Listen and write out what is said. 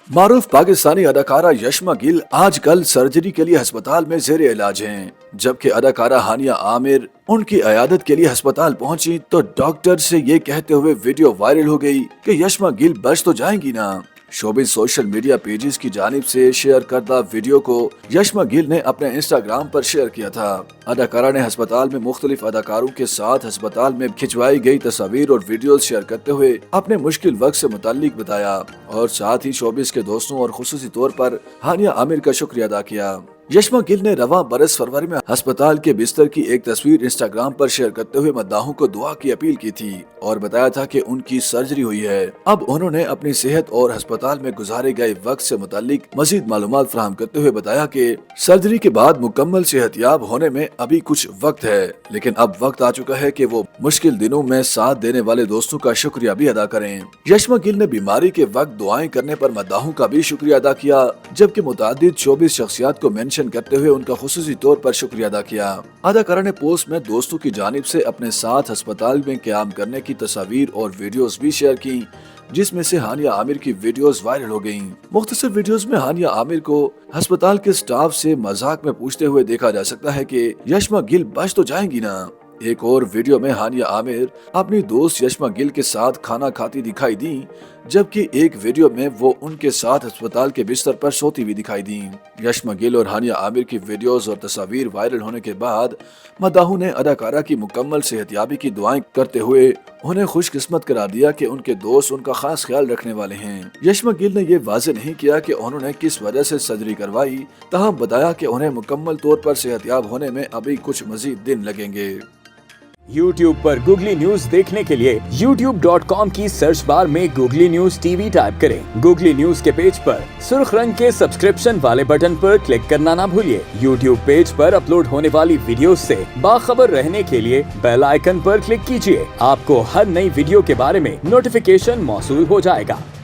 मारूफ पाकिस्तानी अदाकारा यशमा गिल आजकल सर्जरी के लिए अस्पताल में जेर इलाज हैं, जबकि अदाकारा हानिया आमिर उनकी अयादत के लिए अस्पताल पहुंची तो डॉक्टर से ये कहते हुए वीडियो वायरल हो गई कि यशमा गिल बच तो जाएंगी ना। शोबिज़ सोशल मीडिया पेजेस की जानिब से शेयर करदा वीडियो को यशमा गिल ने अपने इंस्टाग्राम पर शेयर किया था। अदाकारा ने अस्पताल में मुख्तलिफ अदाकारों के साथ अस्पताल में खिंचवाई गई तस्वीर और वीडियोस शेयर करते हुए अपने मुश्किल वक्त से मुताल्लिक बताया और साथ ही शोबिज़ के दोस्तों और खुसूसी तौर पर हानिया आमिर का शुक्रिया अदा किया। यशमा गिल ने रवां बरस फरवरी में अस्पताल के बिस्तर की एक तस्वीर इंस्टाग्राम पर शेयर करते हुए मद्दाहों को दुआ की अपील की थी और बताया था कि उनकी सर्जरी हुई है। अब उन्होंने अपनी सेहत और अस्पताल में गुजारे गए वक्त से मुताल्लिक मजीद मालूमात फराहम करते हुए बताया कि सर्जरी के बाद मुकम्मल सेहतयाब होने में अभी कुछ वक्त है, लेकिन अब वक्त आ चुका है कि वो मुश्किल दिनों में साथ देने वाले दोस्तों का शुक्रिया भी अदा करें। यशमा गिल ने बीमारी के वक्त दुआएं करने पर मद्दाहों का भी शुक्रिया अदा किया, जबकि मुतादिद शोबिज़ शख्सियात को मेंशन करते हुए उनका खुसूसी तौर पर शुक्रिया अदा किया। अदाकारा ने पोस्ट में दोस्तों की जानिब से अपने साथ अस्पताल में क़याम करने की तस्वीर और वीडियोस भी शेयर की, जिसमें से हानिया आमिर की वीडियोस वायरल हो गयीं। मुख्तसर वीडियोस में हानिया आमिर को अस्पताल के स्टाफ से मजाक में पूछते हुए देखा जा सकता है कि यशमा गिल बच तो जाएंगी ना। एक और वीडियो में हानिया आमिर अपनी दोस्त यशमा गिल के साथ खाना खाती दिखाई दी, जबकि एक वीडियो में वो उनके साथ अस्पताल के बिस्तर पर सोती हुई दिखाई दी। यशमा गिल और हानिया आमिर की वीडियोस और तस्वीर वायरल होने के बाद मद्दाहों ने अदाकारा की मुकम्मल सेहतयाबी की दुआएं करते हुए उन्हें खुशकिस्मत करार दिया कि उनके दोस्त उनका खास ख्याल रखने वाले हैं। यशमा गिल ने ये वाज़ेह नहीं किया कि उन्होंने किस वजह से सर्जरी करवाई, तहम बताया कि उन्हें मुकम्मल तौर पर सेहतयाब होने में अभी कुछ मजीद दिन लगेंगे। YouTube पर गूगली न्यूज देखने के लिए youtube.com की सर्च बार में गूगली न्यूज टीवी टाइप करें। गूगली न्यूज के पेज पर सुर्ख रंग के सब्सक्रिप्शन वाले बटन पर क्लिक करना ना भूलिए। YouTube पेज पर अपलोड होने वाली वीडियोस से बाखबर रहने के लिए बेल आइकन पर क्लिक कीजिए। आपको हर नई वीडियो के बारे में नोटिफिकेशन मौसूल हो जाएगा।